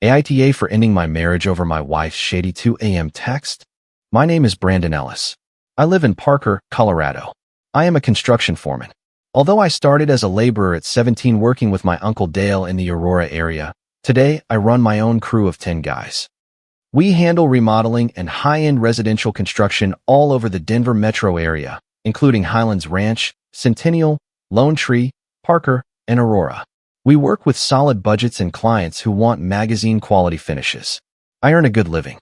AITA for ending my marriage over my wife's shady 2 a.m. text? My name is Brandon Ellis. I live in Parker, Colorado. I am a construction foreman. Although I started as a laborer at 17 working with my Uncle Dale in the Aurora area, today I run my own crew of 10 guys. We handle remodeling and high-end residential construction all over the Denver metro area, including Highlands Ranch, Centennial, Lone Tree, Parker, and Aurora. We work with solid budgets and clients who want magazine-quality finishes. I earn a good living.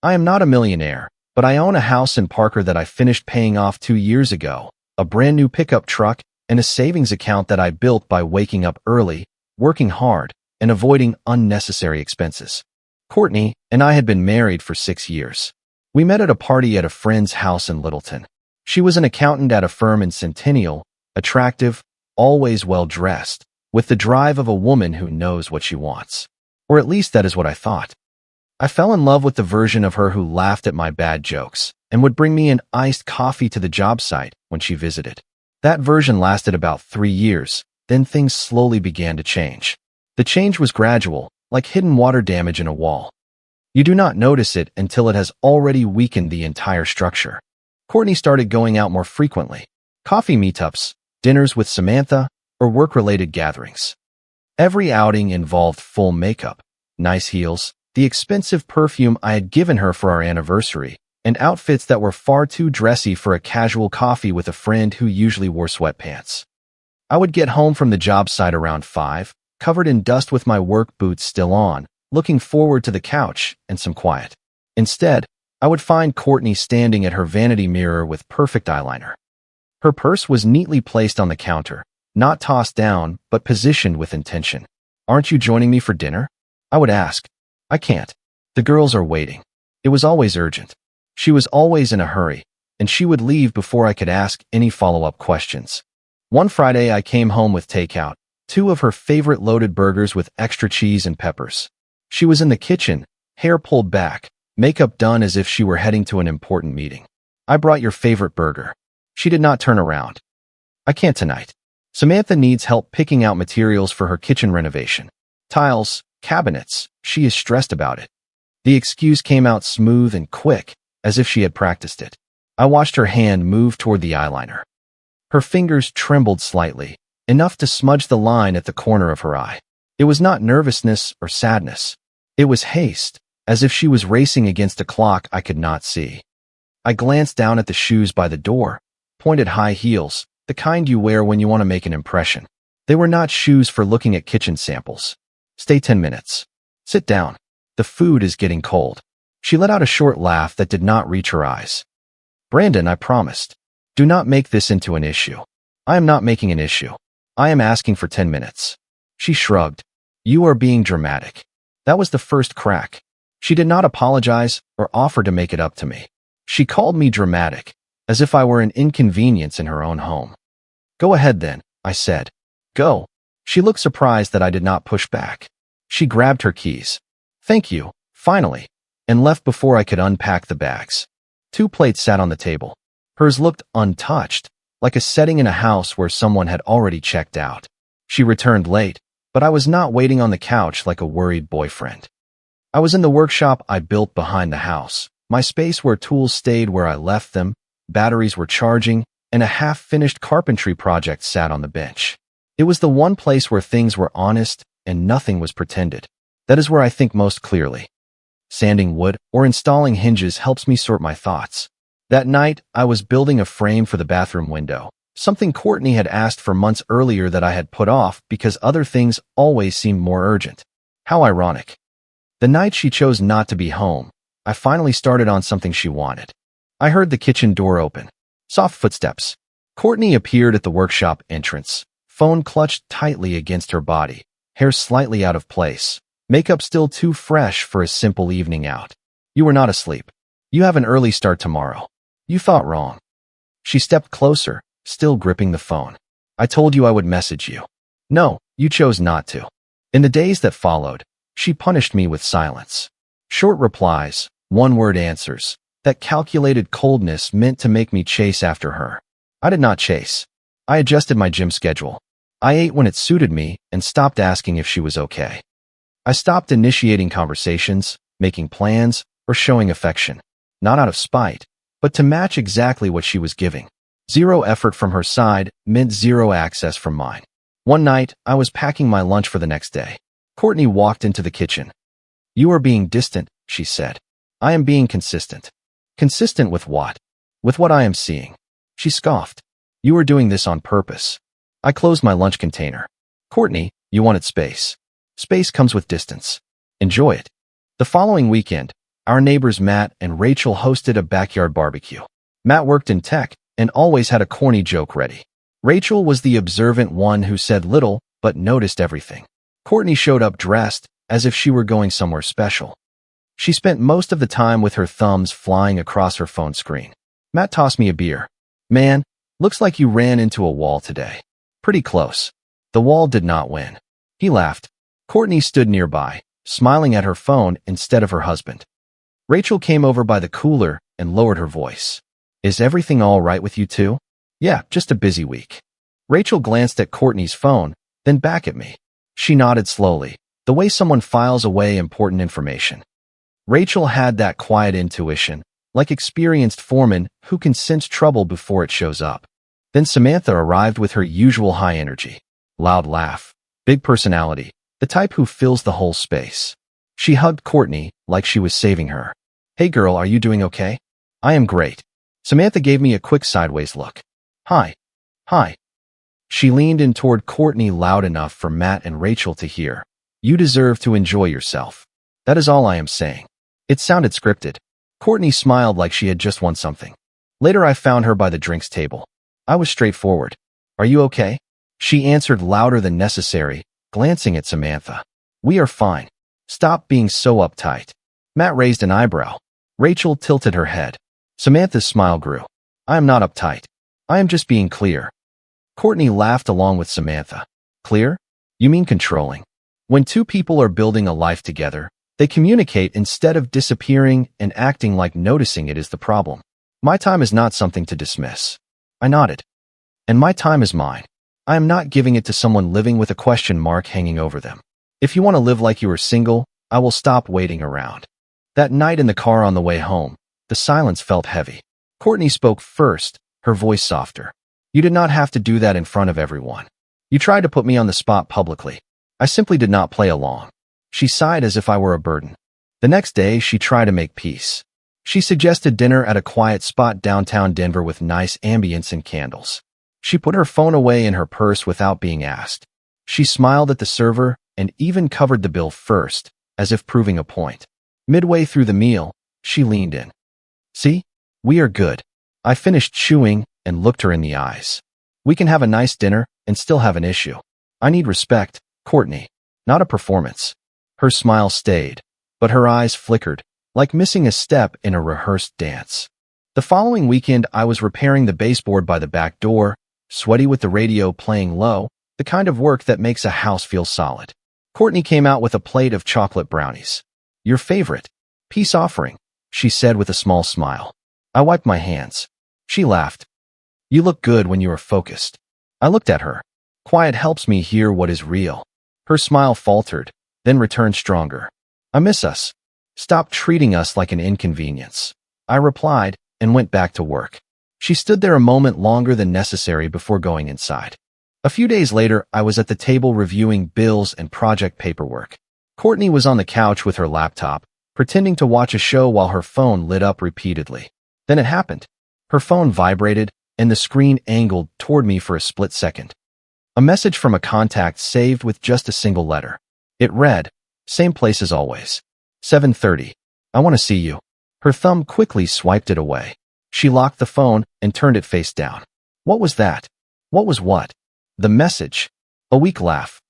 I am not a millionaire, but I own a house in Parker that I finished paying off 2 years ago, a brand-new pickup truck, and a savings account that I built by waking up early, working hard, and avoiding unnecessary expenses. Courtney and I had been married for 6 years. We met at a party at a friend's house in Littleton. She was an accountant at a firm in Centennial, attractive, always well-dressed, with the drive of a woman who knows what she wants. Or at least that is what I thought. I fell in love with the version of her who laughed at my bad jokes and would bring me an iced coffee to the job site when she visited. That version lasted about 3 years, then things slowly began to change. The change was gradual, like hidden water damage in a wall. You do not notice it until it has already weakened the entire structure. Courtney started going out more frequently. Coffee meetups, dinners with Samantha, or work-related gatherings. Every outing involved full makeup, nice heels, the expensive perfume I had given her for our anniversary, and outfits that were far too dressy for a casual coffee with a friend who usually wore sweatpants. I would get home from the job site around 5, covered in dust with my work boots still on, looking forward to the couch and some quiet. Instead, I would find Courtney standing at her vanity mirror with perfect eyeliner. Her purse was neatly placed on the counter, not tossed down, but positioned with intention. "Aren't you joining me for dinner?" I would ask. "I can't. The girls are waiting." It was always urgent. She was always in a hurry, and she would leave before I could ask any follow-up questions. One Friday, I came home with takeout, 2 of her favorite loaded burgers with extra cheese and peppers. She was in the kitchen, hair pulled back, makeup done as if she were heading to an important meeting. "I brought your favorite burger." She did not turn around. "I can't tonight. Samantha needs help picking out materials for her kitchen renovation. Tiles, cabinets, she is stressed about it." The excuse came out smooth and quick, as if she had practiced it. I watched her hand move toward the eyeliner. Her fingers trembled slightly, enough to smudge the line at the corner of her eye. It was not nervousness or sadness. It was haste, as if she was racing against a clock I could not see. I glanced down at the shoes by the door, pointed high heels, the kind you wear when you want to make an impression. They were not shoes for looking at kitchen samples. "Stay 10 minutes. Sit down. The food is getting cold." She let out a short laugh that did not reach her eyes. "Brandon, I promised. Do not make this into an issue." "I am not making an issue. I am asking for 10 minutes. She shrugged. "You are being dramatic." That was the first crack. She did not apologize or offer to make it up to me. She called me dramatic, as if I were an inconvenience in her own home. "Go ahead then," I said. "Go." She looked surprised that I did not push back. She grabbed her keys. "Thank you," finally, and left before I could unpack the bags. 2 plates sat on the table. Hers looked untouched, like a setting in a house where someone had already checked out. She returned late, but I was not waiting on the couch like a worried boyfriend. I was in the workshop I built behind the house, my space where tools stayed where I left them, batteries were charging, and a half-finished carpentry project sat on the bench. It was the one place where things were honest and nothing was pretended. That is where I think most clearly. Sanding wood or installing hinges helps me sort my thoughts. That night, I was building a frame for the bathroom window, something Courtney had asked for months earlier that I had put off because other things always seemed more urgent. How ironic. The night she chose not to be home, I finally started on something she wanted. I heard the kitchen door open. Soft footsteps. Courtney appeared at the workshop entrance, phone clutched tightly against her body, hair slightly out of place, makeup still too fresh for a simple evening out. "You were not asleep. You have an early start tomorrow. You thought wrong." She stepped closer, still gripping the phone. "I told you I would message you." "No, you chose not to." In the days that followed, she punished me with silence. Short replies, one-word answers, that calculated coldness meant to make me chase after her. I did not chase. I adjusted my gym schedule. I ate when it suited me and stopped asking if she was okay. I stopped initiating conversations, making plans, or showing affection. Not out of spite, but to match exactly what she was giving. Zero effort from her side meant zero access from mine. One night, I was packing my lunch for the next day. Courtney walked into the kitchen. "You are being distant," she said. "I am being consistent." "Consistent with what?" "With what I am seeing." She scoffed. "You are doing this on purpose." I closed my lunch container. "Courtney, you wanted space. Space comes with distance. Enjoy it." The following weekend, our neighbors Matt and Rachel hosted a backyard barbecue. Matt worked in tech and always had a corny joke ready. Rachel was the observant one who said little but noticed everything. Courtney showed up dressed as if she were going somewhere special. She spent most of the time with her thumbs flying across her phone screen. Matt tossed me a beer. "Man, looks like you ran into a wall today." "Pretty close." "The wall did not win." He laughed. Courtney stood nearby, smiling at her phone instead of her husband. Rachel came over by the cooler and lowered her voice. "Is everything all right with you two?" "Yeah, just a busy week." Rachel glanced at Courtney's phone, then back at me. She nodded slowly, the way someone files away important information. Rachel had that quiet intuition, like experienced foremen who can sense trouble before it shows up. Then Samantha arrived with her usual high energy. Loud laugh, big personality, the type who fills the whole space. She hugged Courtney like she was saving her. "Hey girl, are you doing okay?" "I am great." Samantha gave me a quick sideways look. "Hi." "Hi." She leaned in toward Courtney loud enough for Matt and Rachel to hear. "You deserve to enjoy yourself. That is all I am saying." It sounded scripted. Courtney smiled like she had just won something. Later I found her by the drinks table. I was straightforward. "Are you okay?" She answered louder than necessary, glancing at Samantha. "We are fine. Stop being so uptight." Matt raised an eyebrow. Rachel tilted her head. Samantha's smile grew. "I am not uptight. I am just being clear." Courtney laughed along with Samantha. "Clear? You mean controlling?" When two people are building a life together, they communicate instead of disappearing and acting like noticing it is the problem. "My time is not something to dismiss." I nodded. "And my time is mine. I am not giving it to someone living with a question mark hanging over them. If you want to live like you are single, I will stop waiting around." That night in the car on the way home, the silence felt heavy. Courtney spoke first, her voice softer. "You did not have to do that in front of everyone. You tried to put me on the spot publicly. I simply did not play along." She sighed as if I were a burden. The next day, she tried to make peace. She suggested dinner at a quiet spot downtown Denver with nice ambience and candles. She put her phone away in her purse without being asked. She smiled at the server and even covered the bill first, as if proving a point. Midway through the meal, she leaned in. "See? We are good." I finished chewing and looked her in the eyes. "We can have a nice dinner and still have an issue. I need respect, Courtney, not a performance." Her smile stayed, but her eyes flickered, like missing a step in a rehearsed dance. The following weekend, I was repairing the baseboard by the back door, sweaty with the radio playing low, the kind of work that makes a house feel solid. Courtney came out with a plate of chocolate brownies. "Your favorite. Peace offering," she said with a small smile. I wiped my hands. She laughed. "You look good when you are focused." I looked at her. Quiet helps me hear what is real. Her smile faltered, then returned stronger. "I miss us. Stop treating us like an inconvenience." I replied and went back to work. She stood there a moment longer than necessary before going inside. A few days later, I was at the table reviewing bills and project paperwork. Courtney was on the couch with her laptop, pretending to watch a show while her phone lit up repeatedly. Then it happened. Her phone vibrated, and the screen angled toward me for a split second. A message from a contact saved with just a single letter. It read, "Same place as always. 7:30. I want to see you." Her thumb quickly swiped it away. She locked the phone and turned it face down. What was that? What was what? The message. A weak laugh.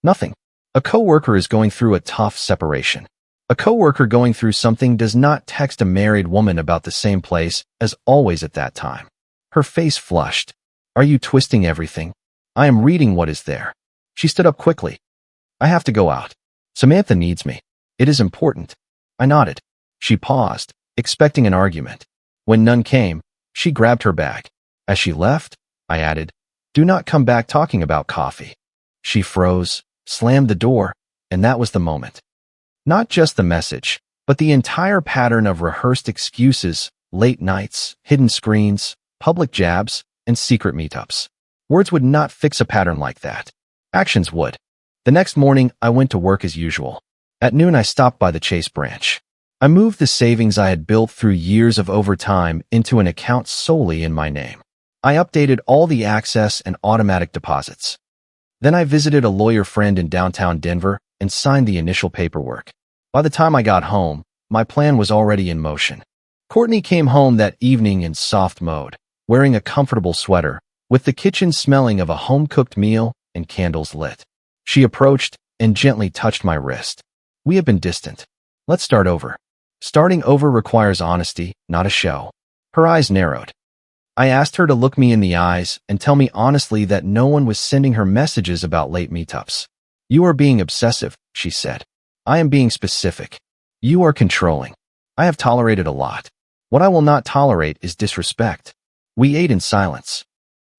Nothing. A coworker is going through a tough separation. A coworker going through something does not text a married woman about the same place as always at that time. Her face flushed. "Are you twisting everything?" "I am reading what is there." She stood up quickly. "I have to go out. Samantha needs me. It is important." I nodded. She paused, expecting an argument. When none came, she grabbed her bag. As she left, I added, "Do not come back talking about coffee." She froze, slammed the door, and that was the moment. Not just the message, but the entire pattern of rehearsed excuses, late nights, hidden screens, public jabs, and secret meetups. Words would not fix a pattern like that. Actions would. The next morning, I went to work as usual. At noon, I stopped by the Chase branch. I moved the savings I had built through years of overtime into an account solely in my name. I updated all the access and automatic deposits. Then I visited a lawyer friend in downtown Denver and signed the initial paperwork. By the time I got home, my plan was already in motion. Courtney came home that evening in soft mode, wearing a comfortable sweater, with the kitchen smelling of a home-cooked meal and candles lit. She approached and gently touched my wrist. We have been distant. Let's start over. Starting over requires honesty, not a show. Her eyes narrowed. I asked her to look me in the eyes and tell me honestly that no one was sending her messages about late meetups. You are being obsessive, she said. I am being specific. You are controlling. I have tolerated a lot. What I will not tolerate is disrespect. We ate in silence.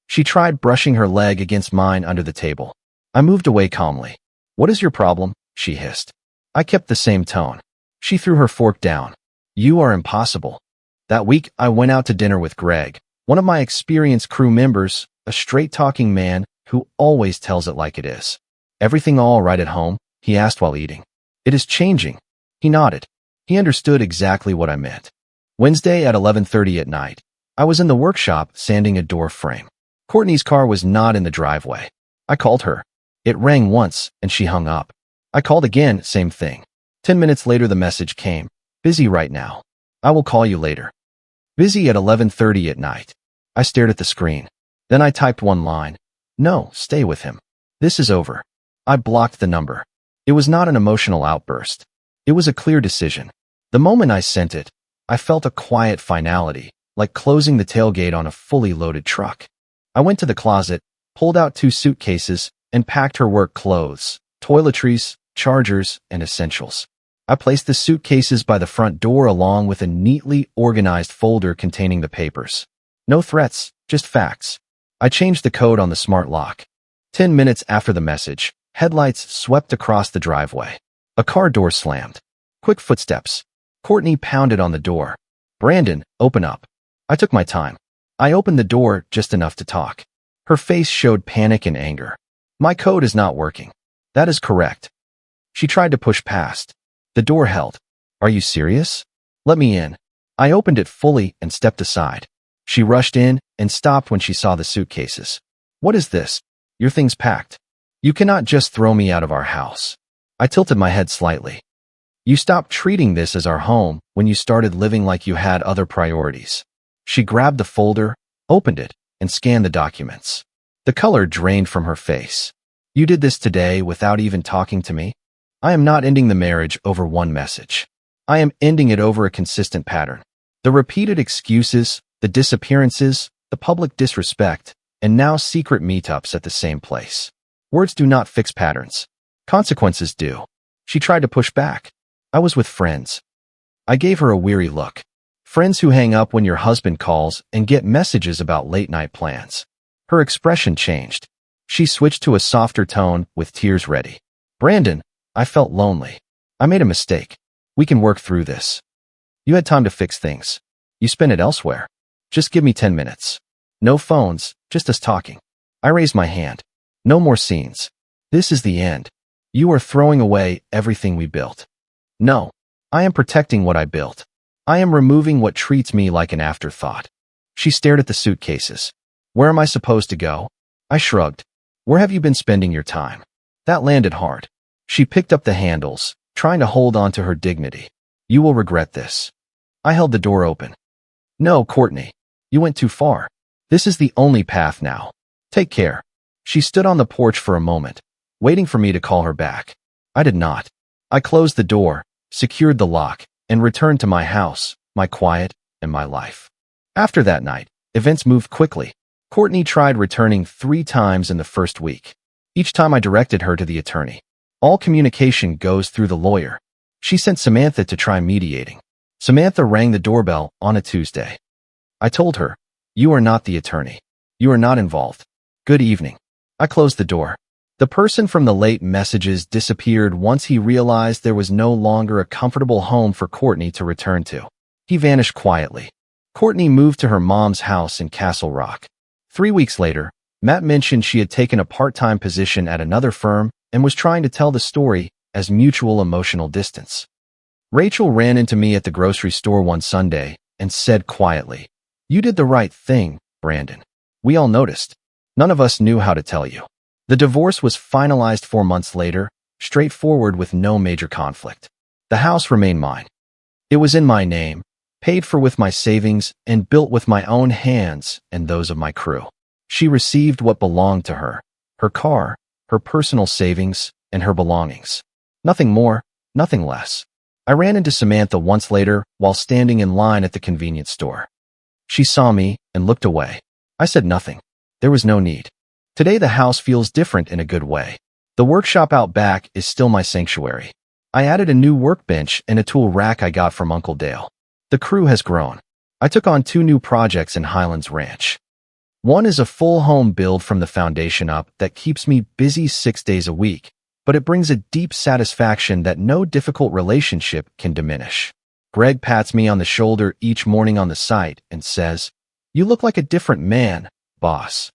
She tried brushing her leg against mine under the table. I moved away calmly. What is your problem? She hissed. I kept the same tone. She threw her fork down. You are impossible. That week, I went out to dinner with Greg, one of my experienced crew members, a straight-talking man who always tells it like it is. Everything all right at home? He asked while eating. It is changing. He nodded. He understood exactly what I meant. Wednesday at 11:30 at night, I was in the workshop sanding a door frame. Courtney's car was not in the driveway. I called her. It rang once, and she hung up. I called again, same thing. 10 minutes later, the message came. Busy right now. I will call you later. Busy at 11:30 at night. I stared at the screen. Then I typed one line. No, stay with him. This is over. I blocked the number. It was not an emotional outburst. It was a clear decision. The moment I sent it, I felt a quiet finality, like closing the tailgate on a fully loaded truck. I went to the closet, pulled out 2 suitcases, and packed her work clothes, toiletries, chargers, and essentials. I placed the suitcases by the front door along with a neatly organized folder containing the papers. No threats, just facts. I changed the code on the smart lock. 10 minutes after the message, headlights swept across the driveway. A car door slammed. Quick footsteps. Courtney pounded on the door. Brandon, open up. I took my time. I opened the door just enough to talk. Her face showed panic and anger. My code is not working. That is correct. She tried to push past. The door held. Are you serious? Let me in. I opened it fully and stepped aside. She rushed in and stopped when she saw the suitcases. What is this? Your things packed. You cannot just throw me out of our house. I tilted my head slightly. You stopped treating this as our home when you started living like you had other priorities. She grabbed the folder, opened it, and scanned the documents. The color drained from her face. You did this today without even talking to me? I am not ending the marriage over one message. I am ending it over a consistent pattern. The repeated excuses, the disappearances, the public disrespect, and now secret meetups at the same place. Words do not fix patterns. Consequences do. She tried to push back. I was with friends. I gave her a weary look. Friends who hang up when your husband calls and get messages about late-night plans. Her expression changed. She switched to a softer tone with tears ready. Brandon, I felt lonely. I made a mistake. We can work through this. You had time to fix things. You spent it elsewhere. Just give me 10 minutes. No phones, just us talking. I raised my hand. No more scenes. This is the end. You are throwing away everything we built. No, I am protecting what I built. I am removing what treats me like an afterthought. She stared at the suitcases. Where am I supposed to go? I shrugged. Where have you been spending your time? That landed hard. She picked up the handles, trying to hold on to her dignity. You will regret this. I held the door open. No, Courtney. You went too far. This is the only path now. Take care. She stood on the porch for a moment, waiting for me to call her back. I did not. I closed the door, secured the lock, and returned to my house, my quiet, and my life. After that night, events moved quickly. Courtney tried returning 3 times in the first week. Each time I directed her to the attorney. All communication goes through the lawyer. She sent Samantha to try mediating. Samantha rang the doorbell on a Tuesday. I told her, you are not the attorney. You are not involved. Good evening. I closed the door. The person from the late messages disappeared once he realized there was no longer a comfortable home for Courtney to return to. He vanished quietly. Courtney moved to her mom's house in Castle Rock. 3 weeks later, Matt mentioned she had taken a part-time position at another firm and was trying to tell the story as mutual emotional distance. Rachel ran into me at the grocery store one Sunday and said quietly, "You did the right thing, Brandon. We all noticed. None of us knew how to tell you." The divorce was finalized 4 months later, straightforward with no major conflict. The house remained mine. It was in my name, paid for with my savings, and built with my own hands and those of my crew. She received what belonged to her: her car, her personal savings, and her belongings. Nothing more, nothing less. I ran into Samantha once later while standing in line at the convenience store. She saw me and looked away. I said nothing. There was no need. Today the house feels different in a good way. The workshop out back is still my sanctuary. I added a new workbench and a tool rack I got from Uncle Dale. The crew has grown. I took on 2 new projects in Highlands Ranch. One is a full home build from the foundation up that keeps me busy 6 days a week, but it brings a deep satisfaction that no difficult relationship can diminish. Greg pats me on the shoulder each morning on the site and says, "You look like a different man, boss."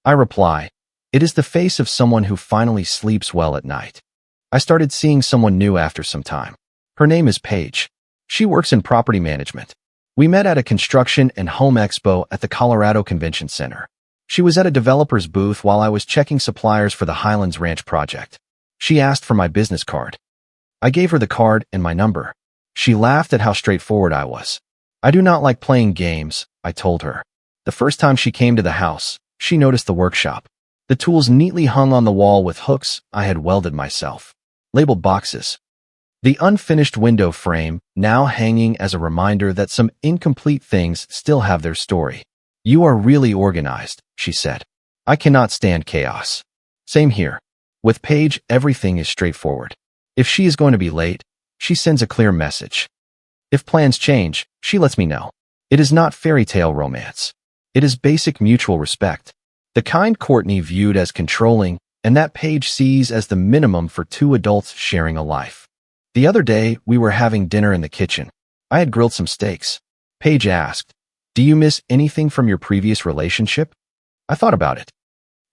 I reply, "It is the face of someone who finally sleeps well at night." I started seeing someone new after some time. Her name is Paige. She works in property management. We met at a construction and home expo at the Colorado Convention Center. She was at a developer's booth while I was checking suppliers for the Highlands Ranch project. She asked for my business card. I gave her the card and my number. She laughed at how straightforward I was. "I do not like playing games," I told her. The first time she came to the house, she noticed the workshop. The tools neatly hung on the wall with hooks I had welded myself. Labeled boxes. The unfinished window frame, now hanging as a reminder that some incomplete things still have their story. "You are really organized," she said. "I cannot stand chaos." Same here. With Paige, everything is straightforward. If she is going to be late, she sends a clear message. If plans change, she lets me know. It is not fairy tale romance. It is basic mutual respect. The kind Courtney viewed as controlling, and that Paige sees as the minimum for 2 adults sharing a life. The other day, we were having dinner in the kitchen. I had grilled some steaks. Paige asked, "Do you miss anything from your previous relationship?" I thought about it.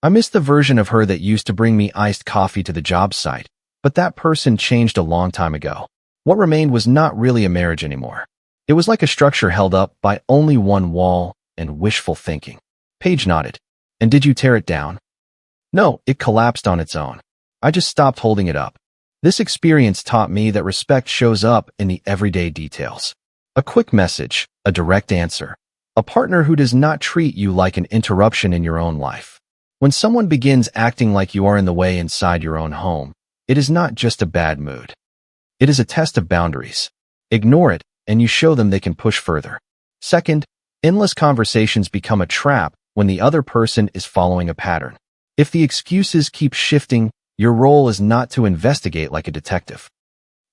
I missed the version of her that used to bring me iced coffee to the job site, but that person changed a long time ago. What remained was not really a marriage anymore. It was like a structure held up by only one wall and wishful thinking. Paige nodded. "And did you tear it down?" "No, it collapsed on its own. I just stopped holding it up." This experience taught me that respect shows up in the everyday details. A quick message, a direct answer, a partner who does not treat you like an interruption in your own life. When someone begins acting like you are in the way inside your own home, it is not just a bad mood. It is a test of boundaries. Ignore it, and you show them they can push further. Second, endless conversations become a trap when the other person is following a pattern. If the excuses keep shifting, your role is not to investigate like a detective.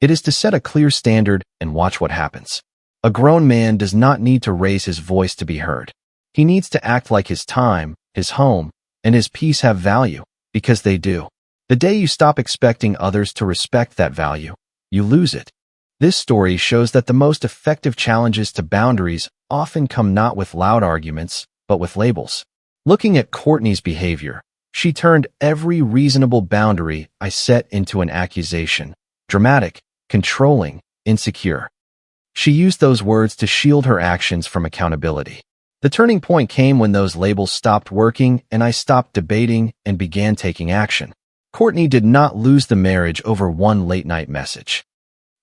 It is to set a clear standard and watch what happens. A grown man does not need to raise his voice to be heard. He needs to act like his time, his home, and his peace have value, because they do. The day you stop expecting others to respect that value, you lose it. This story shows that the most effective challenges to boundaries often come not with loud arguments, but with labels. Looking at Courtney's behavior, she turned every reasonable boundary I set into an accusation. Dramatic, controlling, insecure. She used those words to shield her actions from accountability. The turning point came when those labels stopped working and I stopped debating and began taking action. Courtney did not lose the marriage over one late-night message.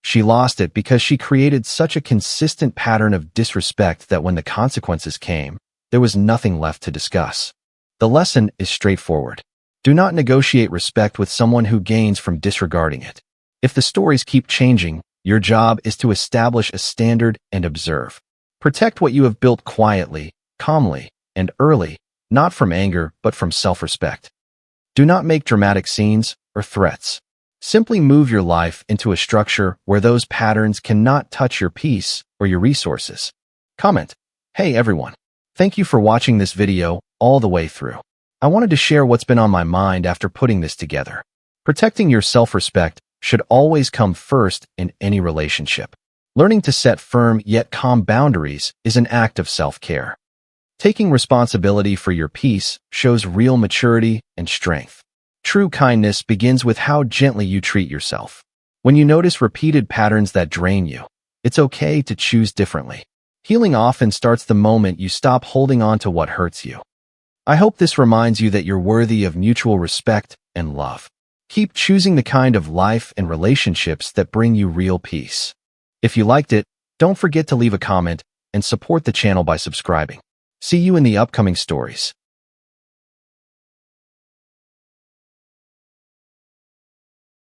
She lost it because she created such a consistent pattern of disrespect that when the consequences came, there was nothing left to discuss. The lesson is straightforward. Do not negotiate respect with someone who gains from disregarding it. If the stories keep changing, your job is to establish a standard and observe. Protect what you have built quietly, calmly, and early, not from anger but from self-respect. Do not make dramatic scenes or threats. Simply move your life into a structure where those patterns cannot touch your peace or your resources. Comment, "Hey everyone, thank you for watching this video all the way through. I wanted to share what's been on my mind after putting this together. Protecting your self-respect should always come first in any relationship. Learning to set firm yet calm boundaries is an act of self-care. Taking responsibility for your peace shows real maturity and strength. True kindness begins with how gently you treat yourself. When you notice repeated patterns that drain you, it's okay to choose differently. Healing often starts the moment you stop holding on to what hurts you. I hope this reminds you that you're worthy of mutual respect and love. Keep choosing the kind of life and relationships that bring you real peace. If you liked it, don't forget to leave a comment and support the channel by subscribing. See you in the upcoming stories.